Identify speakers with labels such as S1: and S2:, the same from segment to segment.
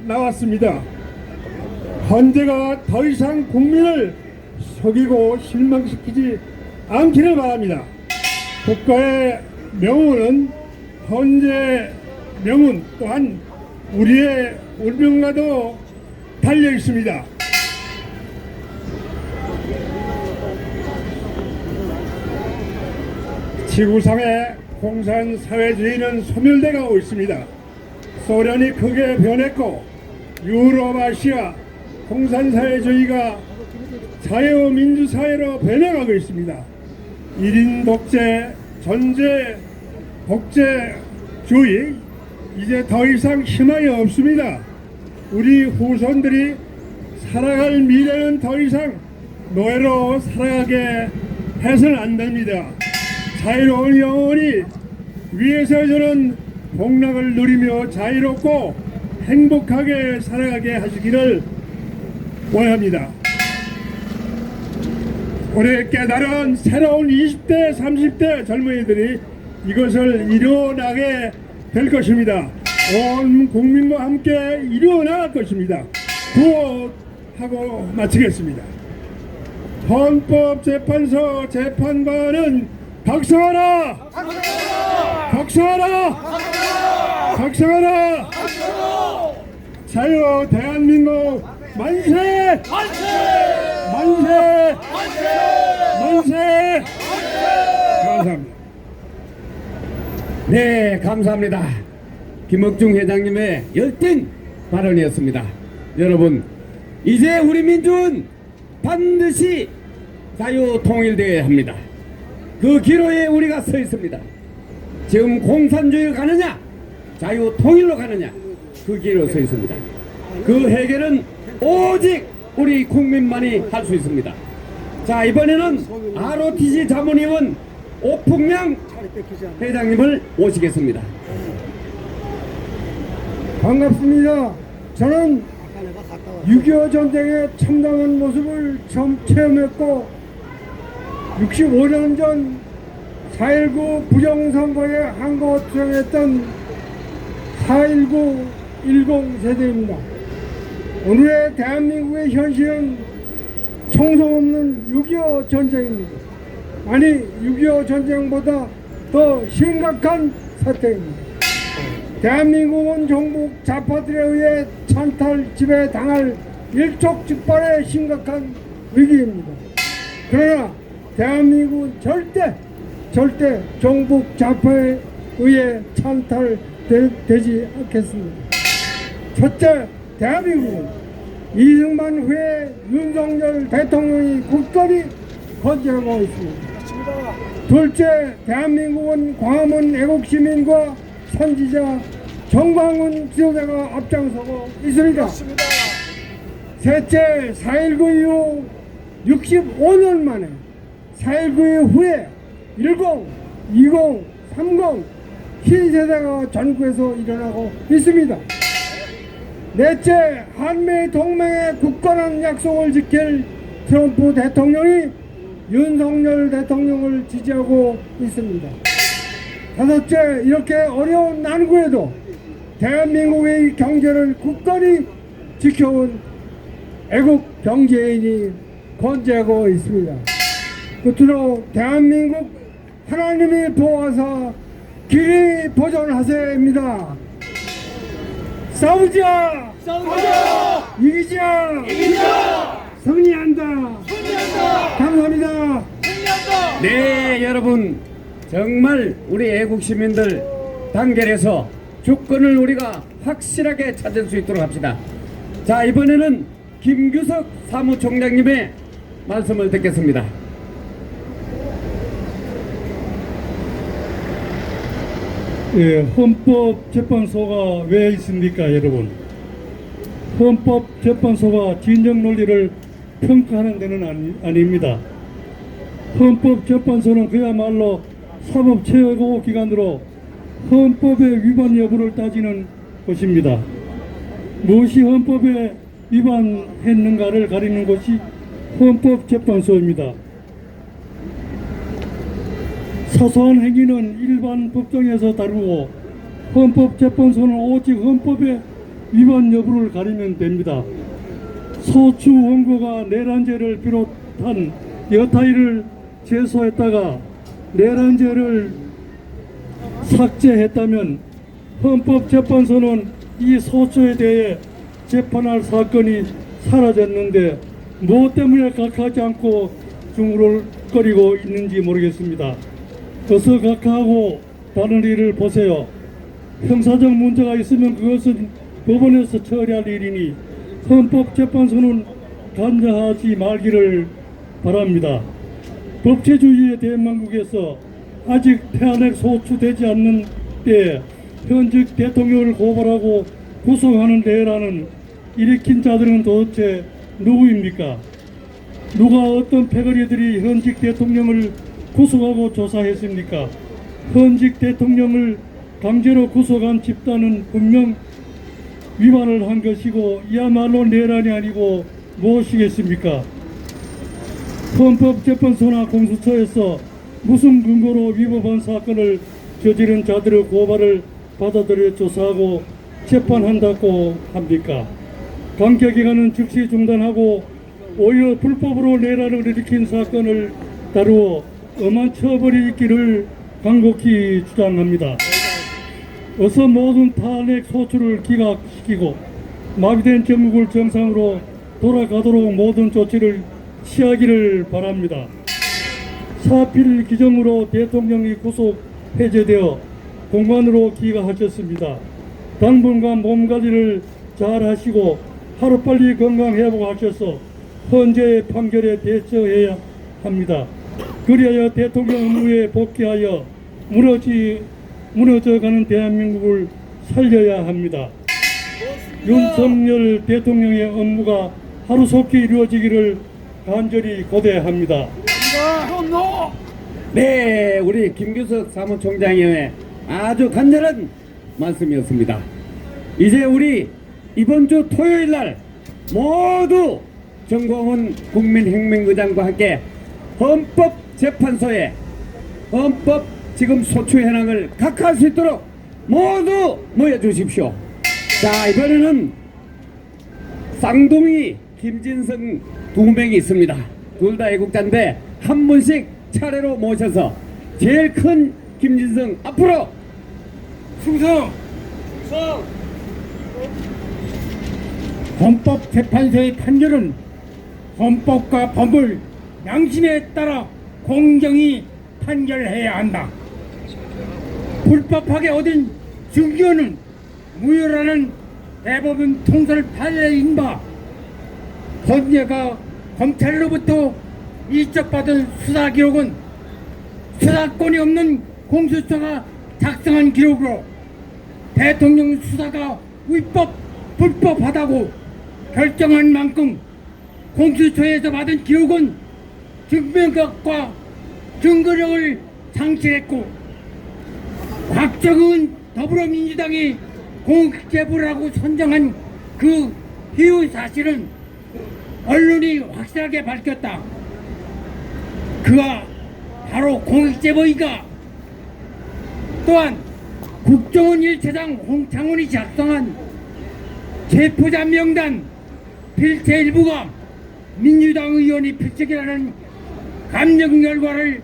S1: 나왔습니다. 헌재가 더 이상 국민을 속이고 실망시키지 않기를 바랍니다. 국가의 명운은 헌재 명운 또한 우리의 운명과도 달려 있습니다. 지구상의 공산사회주의는 소멸돼가고 있습니다. 소련이 크게 변했고 유럽아시아 공산사회주의가 자유민주사회로 변해가고 있습니다. 1인 독재, 전제, 독재주의 이제 더 이상 희망이 없습니다. 우리 후손들이 살아갈 미래는 더 이상 노예로 살아가게 해서는 안 됩니다. 자유로운 영혼이 위에서 저는 복락을 누리며 자유롭고 행복하게 살아가게 하시기를 원합니다. 올해 깨달은 새로운 20대, 30대 젊은이들이 이것을 이루어나게 될 것입니다. 온 국민과 함께 이루어나갈 것입니다. 구호하고 마치겠습니다. 헌법재판소 재판관은 각성하라! 각성하라! 각성하라! 자유 대한민국 만세! 만세! 만세! 감사합니다.
S2: 네, 감사합니다. 김옥중 회장님의 열띤 발언이었습니다. 여러분, 이제 우리 민주는 반드시 자유통일되어야 합니다. 그 기로에 우리가 서 있습니다. 지금 공산주의로 가느냐 자유통일로 가느냐 그 길로 서 있습니다. 그 해결은 오직 우리 국민만이 할 수 있습니다. 자, 이번에는 ROTC 자문위원 오풍양 회장님을 모시겠습니다.
S1: 반갑습니다. 저는 6.25 전쟁에 참담한 모습을 처음 체험했고 65년 전 4.19 부정선거에 한거투쟁했던 4.19 10 세대입니다. 오늘의 대한민국의 현실은 총성 없는 6.25 전쟁입니다. 아니 6.25 전쟁보다 더 심각한 사태입니다. 대한민국은 종북 좌파들에 의해 찬탈 지배당할 일촉즉발의 심각한 위기입니다. 그러나 대한민국은 절대 종북 좌파에 의해 찬탈되지 않겠습니다. 첫째, 대한민국은 이승만 후에 윤석열 대통령이 굳건히 건재하고 있습니다. 둘째, 대한민국은 광화문 애국시민과 선지자 정광훈 지도자가 앞장서고 있습니다. 셋째, 4.19 이후 65년 만에 4.19 후에 10, 20, 30 신세대가 전국에서 일어나고 있습니다. 넷째, 한미 동맹의 굳건한 약속을 지킬 트럼프 대통령이 윤석열 대통령을 지지하고 있습니다. 다섯째, 이렇게 어려운 난구에도 대한민국의 경제를 굳건히 지켜온 애국 경제인이 건재하고 있습니다. 끝으로 대한민국 하나님이 보호하사 길이 보존하세요입니다. 싸우자! 이기자! 승리한다! 감사합니다.
S2: 네, 여러분, 정말 우리 애국시민들 단결해서 주권을 우리가 확실하게 찾을 수 있도록 합시다. 자, 이번에는 김규석 사무총장님의 말씀을 듣겠습니다.
S1: 예, 헌법재판소가 왜 있습니까, 여러분? 헌법재판소가 진정 논리를 평가하는 데는 아닙니다. 헌법재판소는 그야말로 사법 최고 기관으로 헌법의 위반 여부를 따지는 것입니다. 무엇이 헌법에 위반했는가를 가리는 것이 헌법재판소입니다. 사소한 행위는 일반 법정에서 다루고 헌법재판소는 오직 헌법에 위반 여부를 가리면 됩니다. 소추 원고가 내란죄를 비롯한 여타일을 제소했다가 내란죄를 삭제했다면 헌법재판소는 이 소추에 대해 재판할 사건이 사라졌는데 무엇 때문에 각하지 않고 중얼거리고 있는지 모르겠습니다. 어서 각하하고 다른 일을 보세요. 형사적 문제가 있으면 그것은 법원에서 처리할 일이니 헌법재판소는 간여하지 말기를 바랍니다. 법치주의의 대한민국에서 아직 태안핵 소추되지 않는 때에 현직 대통령을 고발하고 구속하는 내란은 일으킨 자들은 도대체 누구입니까? 누가 어떤 패거리들이 현직 대통령을 구속하고 조사했습니까? 현직 대통령을 강제로 구속한 집단은 분명 위반을 한 것이고 이야말로 내란이 아니고 무엇이겠습니까? 헌법재판소나 공수처에서 무슨 근거로 위법한 사건을 저지른 자들의 고발을 받아들여 조사하고 재판한다고 합니까? 강제기간은 즉시 중단하고 오히려 불법으로 내란을 일으킨 사건을 다루어 엄한 처벌이 있기를 간곡히 주장합니다. 어서 모든 탄핵 소추를 기각시키고 마비된 전국을 정상으로 돌아가도록 모든 조치를 취하기를 바랍니다. 사필 규정으로 대통령이 구속 해제되어 공관으로 귀가하셨습니다. 당분간 몸관리를 잘 하시고 하루빨리 건강 회복하셔서 헌재의 판결에 대처해야 합니다. 그리하여 대통령 업무에 복귀하여 무너져가는 대한민국을 살려야 합니다. 윤석열 대통령의 업무가 하루속히 이루어지기를 간절히 고대합니다.
S2: 네, 우리 김규석 사무총장의 아주 간절한 말씀이었습니다. 이제 우리 이번 주 토요일 날 모두 정광훈 국민혁명의장과 함께 헌법재판소에 헌법 지금 소추 현황을 각하할 수 있도록 모두 모여주십시오. 자, 이번에는 쌍둥이 김진성 두 명이 있습니다. 둘 다 애국자인데 한 분씩 차례로 모셔서 제일 큰 김진성 앞으로
S3: 충성! 헌법재판소의 판결은 헌법과 법을 양심에 따라 공정히 판결해야 한다. 불법하게 얻은 증거는 무효라는 대법원 통설 판례인 바 헌재가 검찰로부터 이첩받은 수사 기록은 수사권이 없는 공수처가 작성한 기록으로 대통령 수사가 위법, 불법하다고 결정한 만큼 공수처에서 받은 기록은 증명각과 증거력을 상실했고 곽정은 더불어민주당이 공익제보라고 선정한 그 희유 사실은 언론이 확실하게 밝혔다. 그가 바로 공익제보이가 또한 국정원 1차장 홍창훈이 작성한 체포자 명단 필체 일부가 민주당 의원이 필적이라는 감정 결과를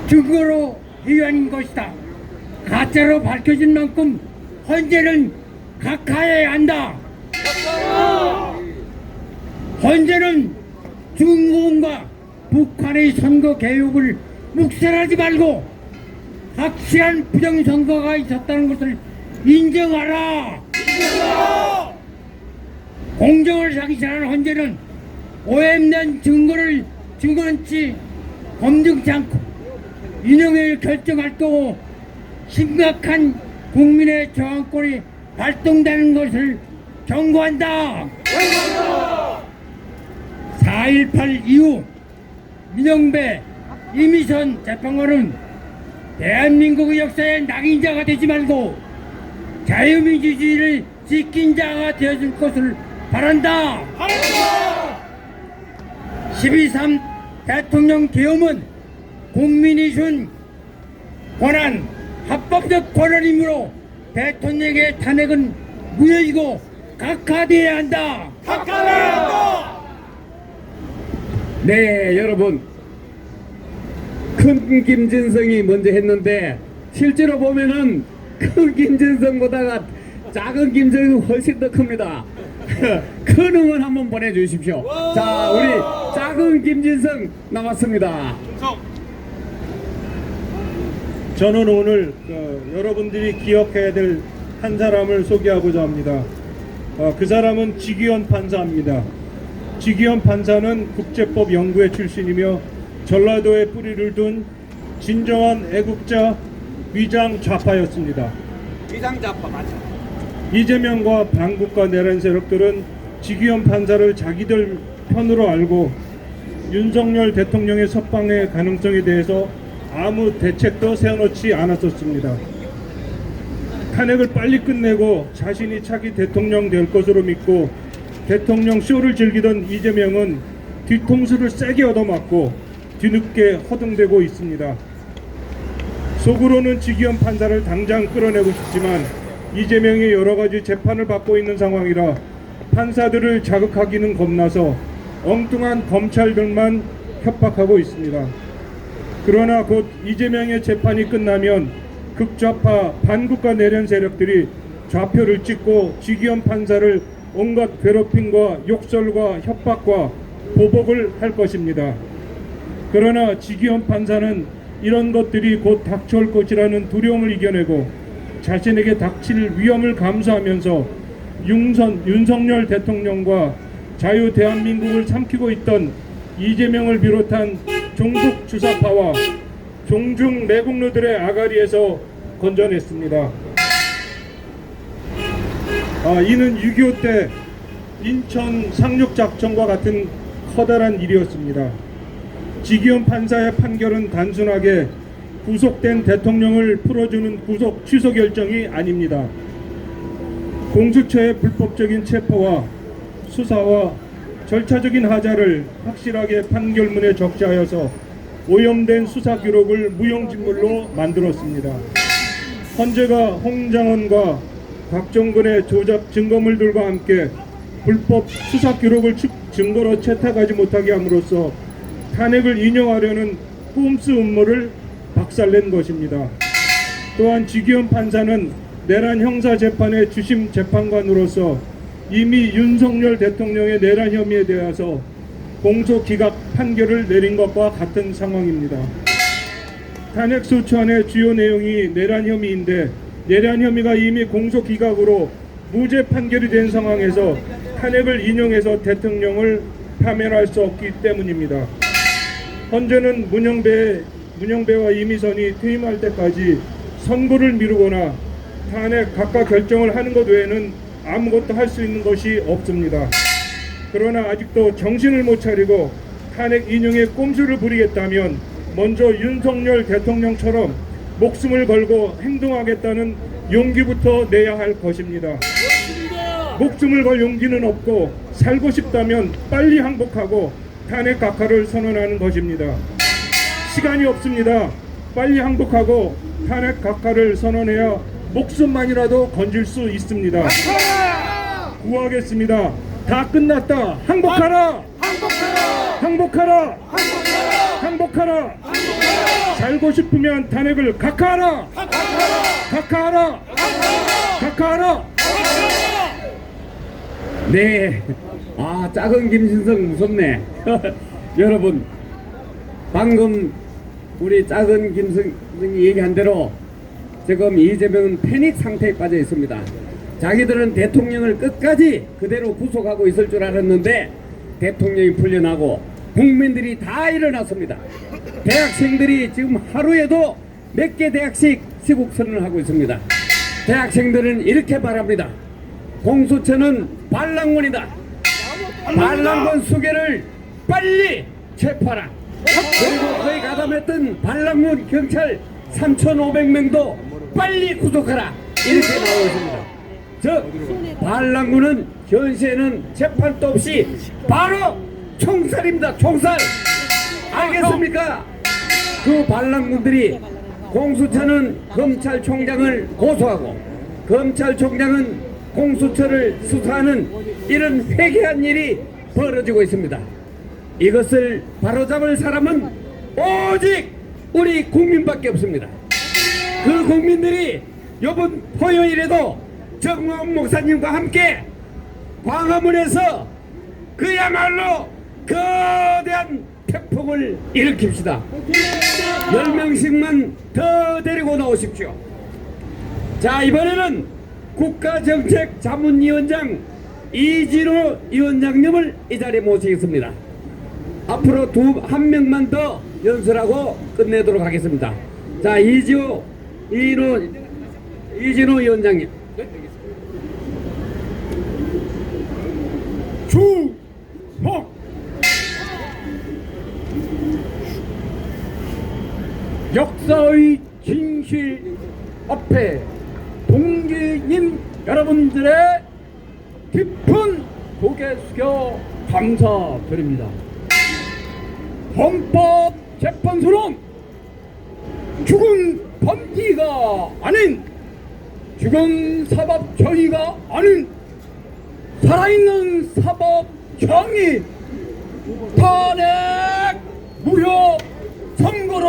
S3: 증거로 회유한 것이다. 가짜로 밝혀진 만큼 헌재는 각하해야 한다. 헌재는 중공과 북한의 선거 개혁을 묵살하지 말고 확실한 부정선거가 있었다는 것을 인정하라. 공정을 상실하는 헌재는 오염된 증거를 증거치 검증치 않고 인용을 결정할 경우 심각한 국민의 저항권이 발동되는 것을 경고한다. 4.18 이후 민영배, 이미선 재판관은 대한민국의 역사의 낙인자가 되지 말고 자유민주주의를 지킨 자가 되어줄 것을 바란다. 12.3 대통령 계엄은 국민이 준 권한, 합법적 권한이므로 대통령의 탄핵은 무효이고 각하되어야 한다.
S2: 네, 여러분, 큰 김진성이 먼저 했는데 실제로 보면은 큰 김진성보다가 작은 김진성이 훨씬 더 큽니다. 큰 응원 한번 보내주십시오. 자, 우리 작은 김진성 나왔습니다.
S1: 저는 오늘 여러분들이 기억해야 될 한 사람을 소개하고자 합니다. 그 사람은 지기현 판사입니다. 지기현 판사는 국제법 연구회 출신이며 전라도에 뿌리를 둔 진정한 애국자 위장 좌파였습니다.
S3: 위장 좌파 맞아.
S1: 이재명과 반국가 내란 세력들은 지기현 판사를 자기들 편으로 알고 윤석열 대통령의 석방의 가능성에 대해서 아무 대책도 세워놓지 않았었습니다. 탄핵을 빨리 끝내고 자신이 차기 대통령 될 것으로 믿고 대통령 쇼를 즐기던 이재명은 뒤통수를 세게 얻어맞고 뒤늦게 허둥대고 있습니다. 속으로는 지기현 판사를 당장 끌어내고 싶지만 이재명이 여러가지 재판을 받고 있는 상황이라 판사들을 자극하기는 겁나서 엉뚱한 검찰들만 협박하고 있습니다. 그러나 곧 이재명의 재판이 끝나면 극좌파 반국가 내란 세력들이 좌표를 찍고 지기현 판사를 온갖 괴롭힘과 욕설과 협박과 보복을 할 것입니다. 그러나 지기현 판사는 이런 것들이 곧 닥쳐올 것이라는 두려움을 이겨내고 자신에게 닥칠 위험을 감수하면서 윤석열 대통령과 자유 대한민국을 삼키고 있던 이재명을 비롯한 종북 주사파와 종중 매국노들의 아가리에서 건져냈습니다. 이는 6.25 때 인천 상륙작전과 같은 커다란 일이었습니다. 지기현 판사의 판결은 단순하게 구속된 대통령을 풀어주는 구속 취소 결정이 아닙니다. 공수처의 불법적인 체포와 수사와 절차적인 하자를 확실하게 판결문에 적시하여서 오염된 수사 기록을 무용지물로 만들었습니다. 헌재가 홍장원과 곽정근의 조작 증거물들과 함께 불법 수사 기록을 증거로 채택하지 못하게 함으로써 탄핵을 인용하려는 꼼수 음모를 박살낸 것입니다. 또한 지기현 판사는 내란 형사재판의 주심 재판관으로서 이미 윤석열 대통령의 내란 혐의에 대해서 공소기각 판결을 내린 것과 같은 상황입니다. 탄핵소추안의 주요 내용이 내란 혐의인데 내란 혐의가 이미 공소기각으로 무죄 판결이 된 상황에서 탄핵을 인용해서 대통령을 파면할 수 없기 때문입니다. 헌재는 문영배와 이미선이 퇴임할 때까지 선고를 미루거나 탄핵 각각 결정을 하는 것 외에는 아무것도 할 수 있는 것이 없습니다. 그러나 아직도 정신을 못 차리고 탄핵 인용에 꼼수를 부리겠다면 먼저 윤석열 대통령처럼 목숨을 걸고 행동하겠다는 용기부터 내야 할 것입니다. 목숨을 걸 용기는 없고 살고 싶다면 빨리 항복하고 탄핵 각하를 선언하는 것입니다. 시간이 없습니다. 빨리 항복하고 탄핵 각하를 선언해야 목숨만이라도 건질 수 있습니다. 구하겠습니다. 다 끝났다. 항복하라. 항복하라. 항복하라. 살고 싶으면 탄핵을 각하하라. 각하하라. 각하하라.
S2: 네, 작은 김진성 무섭네. 여러분, 방금 우리 작은 김진성이 얘기한 대로 지금 이재명은 패닉 상태에 빠져 있습니다. 자기들은 대통령을 끝까지 그대로 구속하고 있을 줄 알았는데 대통령이 풀려나고 국민들이 다 일어났습니다. 대학생들이 지금 하루에도 몇 개 대학씩 시국선언을 하고 있습니다. 대학생들은 이렇게 말합니다. 공수처는 반란군이다. 반란군 수개를 빨리 체포하라. 그리고 거기 가담했던 반란군 경찰 3,500명도 빨리 구속하라. 이렇게 나오고 있습니다. 즉 반란군은 현시에는 재판도 없이 바로 총살입니다. 총살. 알겠습니까? 그 반란군들이 공수처는 검찰총장을 고소하고 검찰총장은 공수처를 수사하는 이런 회개한 일이 벌어지고 있습니다. 이것을 바로잡을 사람은 오직 우리 국민밖에 없습니다. 그 국민들이 이번 토요일에도 정우원 목사님과 함께 광화문에서 그야말로 거대한 태풍을 일으킵시다. 10명씩만 더 데리고 나오십시오. 자, 이번에는 국가정책자문위원장 이진호 위원장님을 이 자리에 모시겠습니다. 앞으로 한 명만 더 연설하고 끝내도록 하겠습니다. 자, 이진호 위원장님.
S3: 주목! 역사의 진실 앞에 동지님 여러분들의 깊은 고개 숙여 감사드립니다. 헌법재판소는 죽은 범죄가 아닌, 죽은 사법정의가 아닌 살아있는 사법정의 탄핵 무효 선고를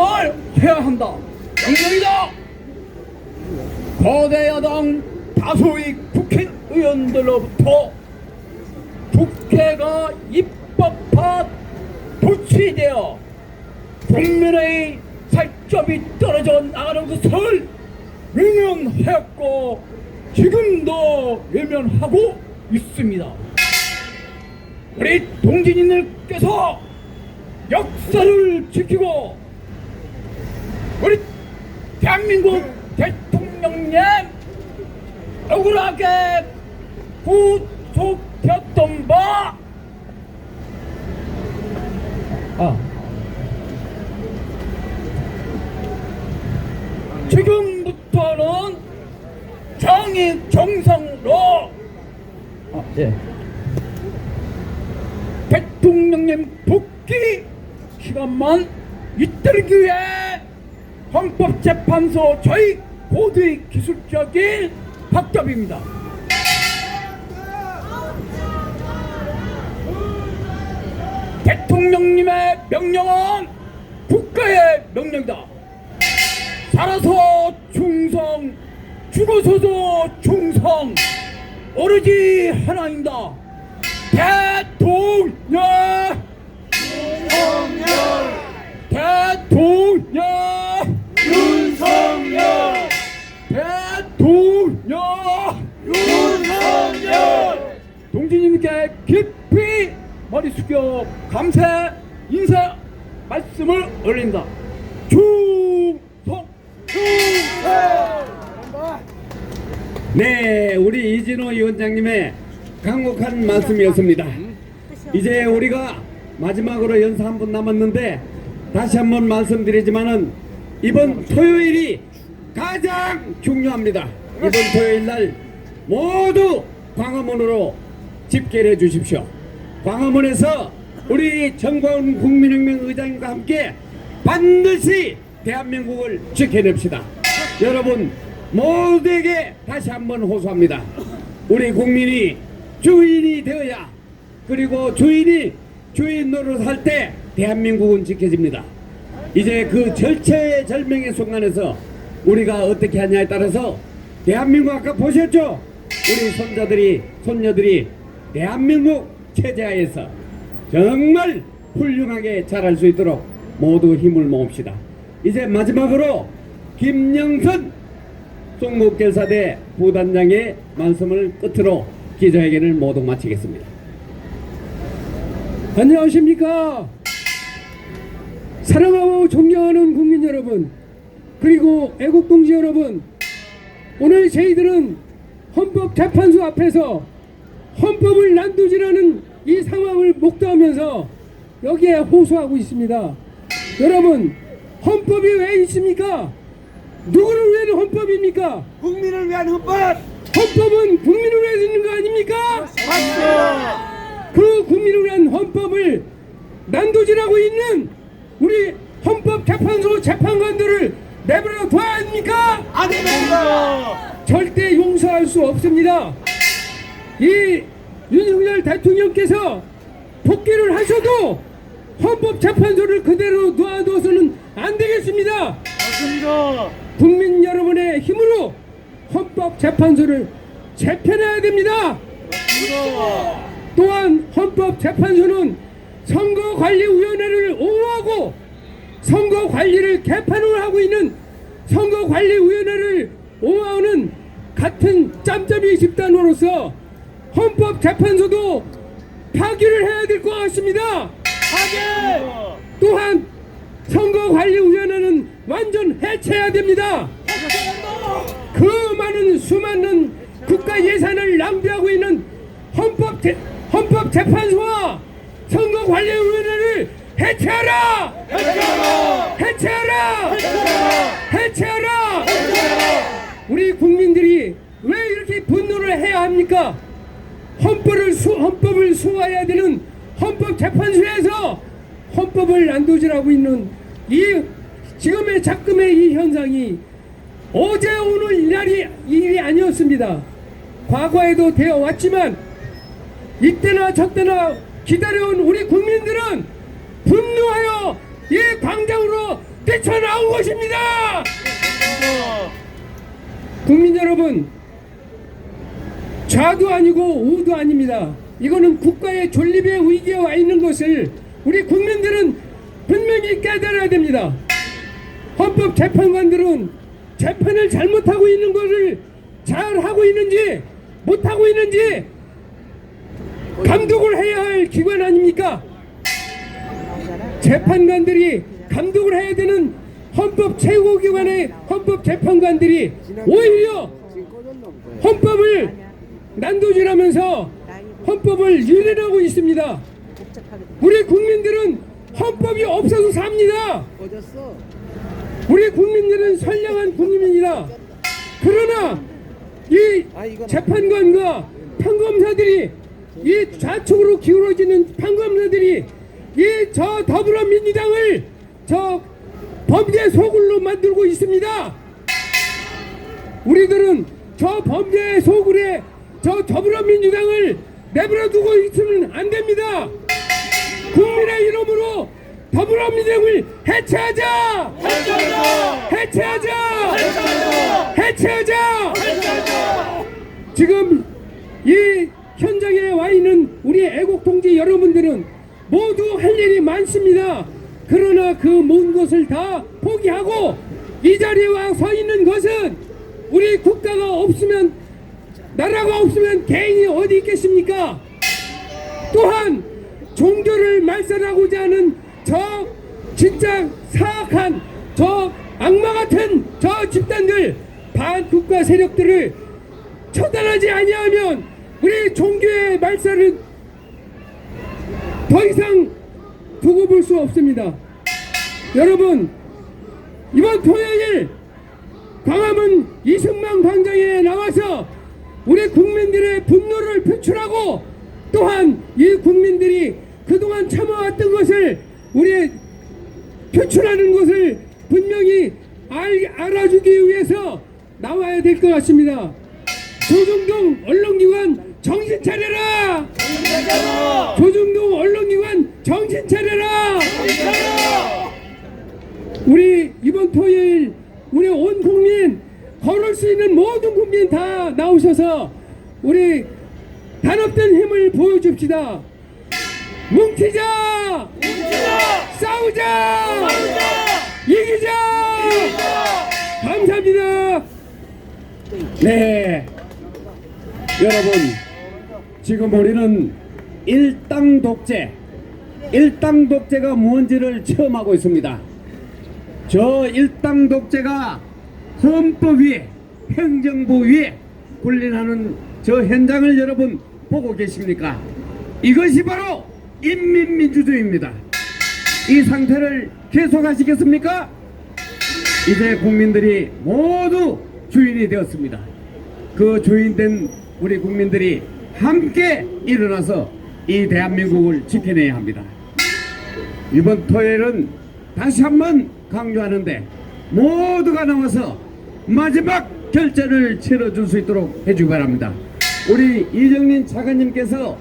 S3: 해야 한다. 명령이다. 거대 야당 다수의 국회의원들로부터 국회가 입법화 도취되어 국민의 살점이 떨어져 나가는 것을 외면하였고 지금도 외면하고 있습니다. 우리 동지님들께서 역사를 지키고 우리 대한민국 대통령님 억울하게 구속되었던 바 지금부터는 정의 정상으로 대통령님 복귀 시간만 이끌기 위해 헌법재판소 저희 고도의 기술적인 학답입니다. 대통령님의 명령은 국가의 명령이다. 살아서 충성, 죽어서도 충성, 오로지 하나입니다. 대통령! 대통령!
S4: 윤석열!
S3: 대통령!
S4: 윤석열!
S3: 동지님께 깊이 머리 숙여 감사 인사 말씀을 올린다. 충성!
S2: 네, 우리 이진호 위원장님의 강력한 말씀이었습니다. 이제 우리가 마지막으로 연사 한 분 남았는데 다시 한번 말씀드리지만은 이번 토요일이 가장 중요합니다. 이번 토요일 날 모두 광화문으로 집결해 해 주십시오. 광화문에서 우리 정광훈 국민혁명 의장님과 함께 반드시 대한민국을 지켜냅시다. 여러분 모두에게 다시 한번 호소합니다. 우리 국민이 주인이 되어야, 그리고 주인이 주인 노릇할 때 대한민국은 지켜집니다. 이제 그 절체절명의 순간에서 우리가 어떻게 하냐에 따라서 대한민국 아까 보셨죠? 우리 손자들이 손녀들이 대한민국 체제하에서 정말 훌륭하게 자랄 수 있도록 모두 힘을 모읍시다. 이제 마지막으로 김영선 송국결사대 부단장의 말씀을 끝으로 기자회견을 모두 마치겠습니다.
S5: 안녕하십니까. 사랑하고 존경하는 국민 여러분, 그리고 애국동지 여러분, 오늘 저희들은 헌법재판소 앞에서 헌법을 난도질하는 이 상황을 목도하면서 여기에 호소하고 있습니다. 여러분, 헌법이 왜 있습니까? 누구를 위한 헌법입니까?
S4: 국민을 위한 헌법!
S5: 헌법은 국민을 위해서 있는 거 아닙니까?
S4: 맞죠!
S5: 그 국민을 위한 헌법을 난도질하고 있는 우리 헌법재판소 재판관들을 내버려 둬야 합니까?
S4: 안 됩니다!
S5: 절대 용서할 수 없습니다. 이 윤석열 대통령께서 복귀를 하셔도 헌법재판소를 그대로 놔둬서는 안 되겠습니다.
S4: 맞습니다.
S5: 국민 여러분의 힘으로 헌법재판소를 재편해야 됩니다. 또한 헌법재판소는 선거관리위원회를 옹호하고 선거관리를 개판을 하고 있는 선거관리위원회를 옹호하는 같은 짬짬이 집단으로서 헌법재판소도 파기를 해야 될 것 같습니다. 또한 선거관리위원회는 완전 해체해야 됩니다. 그 많은 수많은 국가 예산을 낭비하고 있는 헌법재판소와 선거관리위원회를 해체하라! 해체하라! 우리 국민들이 왜 이렇게 분노를 해야 합니까? 헌법을 수호해야 되는 헌법재판소에서 헌법을 난도질하고 있는 이 지금의 작금의 이 현상이 어제 오늘 일이 아니었습니다. 과거에도 되어 왔지만 이때나 저때나 기다려온 우리 국민들은 분노하여 이 광장으로 뛰쳐나온 것입니다. 국민 여러분, 좌도 아니고 우도 아닙니다. 이거는 국가의 존립의 위기에 와 있는 것을 우리 국민들은 분명히 깨달아야 됩니다. 헌법재판관들은 재판을 잘못하고 있는 것을 잘하고 있는지 못하고 있는지 감독을 해야 할 기관 아닙니까? 재판관들이 감독을 해야 되는 헌법 최고기관의 헌법재판관들이 오히려 헌법을 난도질하면서 헌법을 유린하고 있습니다. 우리 국민들은 헌법이 없어서 삽니다. 우리 국민들은 선량한 국민이다. 그러나 이 재판관과 판검사들이 이 좌측으로 기울어지는 판검사들이 이 저 더불어민주당을 저 범죄 소굴로 만들고 있습니다. 우리들은 저 범죄 소굴에 저 더불어민주당을 내버려 두고 있으면 안 됩니다. 국민의 이름으로 더불어민주당을 해체하자! 지금 이 현장에 와 있는 우리 애국동지 여러분들은 모두 할 일이 많습니다. 그러나 그 모든 것을 다 포기하고 이 자리에 와 서 있는 것은 우리 국가가 없으면, 나라가 없으면 개인이 어디 있겠습니까? 또한 종교를 말살하고자 하는 저 진짜 사악한 저 악마 같은 저 집단들, 반국가 세력들을 처단하지 아니하면 우리 종교의 말살을 더 이상 두고 볼 수 없습니다. 여러분, 이번 토요일 광화문 이승만 광장에 나와서 우리 국민들의 분노를 표출하고 또한 이 국민들이 그동안 참아왔던 것을 우리 표출하는 것을 분명히 알아주기 위해서 나와야 될 것 같습니다. 조중동 언론기관 정신 차려라! 조중동 언론기관 정신 차려라! 우리 이번 토요일 우리 온 국민, 걸을 수 있는 모든 국민 다 나오셔서 우리 단합된 힘을 보여줍시다. 뭉치자! 싸우자! 이기자! 감사합니다.
S2: 네, 여러분, 지금 우리는 일당 독재가 뭔지를 체험하고 있습니다. 저 일당 독재가 헌법 위에, 행정부 위에 군림하는 저 현장을 여러분 보고 계십니까? 이것이 바로 인민민주주의입니다. 이 상태를 계속하시겠습니까? 이제 국민들이 모두 주인이 되었습니다. 그 주인된 우리 국민들이 함께 일어나서 이 대한민국을 지켜내야 합니다. 이번 토요일은 다시 한번 강조하는데 모두가 나와서 마지막 결전을 치러줄 수 있도록 해주기 바랍니다. 우리 이정민 차관님께서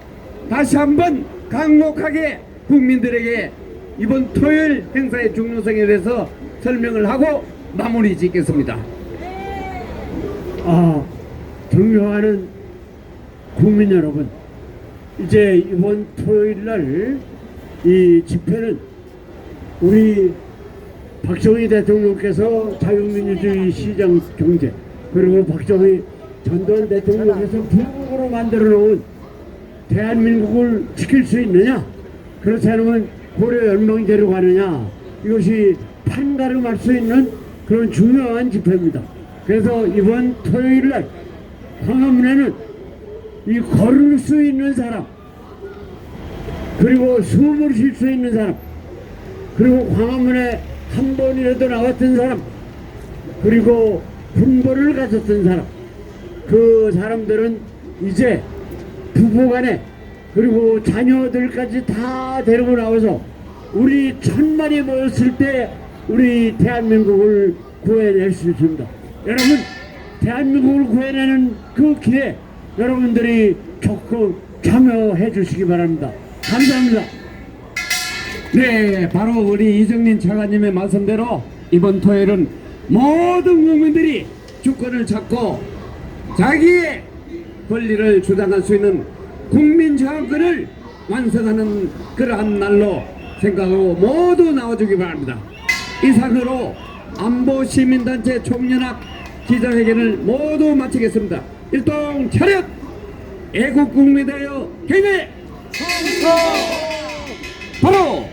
S2: 다시 한번 강력하게 국민들에게 이번 토요일 행사의 중요성에 대해서 설명을 하고 마무리 짓겠습니다.
S6: 존경하는 국민 여러분, 이제 이번 토요일 날 이 집회는 우리 박정희 대통령께서 자유민주주의 시장 경제, 그리고 박정희 전두환 대통령께서 부국으로 만들어 놓은 대한민국을 지킬 수 있느냐, 그렇지 않으면 고려 열망제로 가느냐, 이것이 판가름할 수 있는 그런 중요한 집회입니다. 그래서 이번 토요일 날 광화문에는 이 걸을 수 있는 사람, 그리고 숨을 쉴 수 있는 사람, 그리고 광화문에 한 번이라도 나왔던 사람, 그리고 군보를 가졌던 사람, 그 사람들은 이제 부부간에 그리고 자녀들까지 다 데리고 나와서 우리 천만이 모였을 때 우리 대한민국을 구해낼 수 있습니다. 여러분, 대한민국을 구해내는 그 길에 여러분들이 적극 참여해 주시기 바랍니다. 감사합니다.
S2: 네, 바로 우리 이정민 차관님의 말씀대로 이번 토요일은 모든 국민들이 주권을 잡고 자기의 권리를 주장할 수 있는 국민정권을 완성하는 그러한 날로 생각하고 모두 나와주기 바랍니다. 이상으로 안보시민단체 총연합 기자회견을 모두 마치겠습니다. 일동 차렷! 애국국민대여 개내! 바로!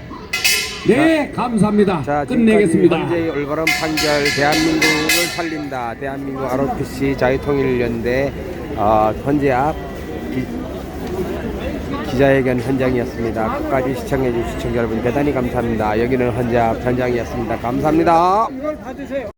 S2: 네, 감사합니다.
S7: 자,
S2: 끝내겠습니다.
S7: 현재의 올바른 판결, 대한민국을 살린다. 대한민국 ROTC 자유통일연대 현재 앞 기자회견 현장이었습니다. 끝까지 시청해주신 시청자 여러분 대단히 감사합니다. 여기는 현재 앞 현장이었습니다. 감사합니다.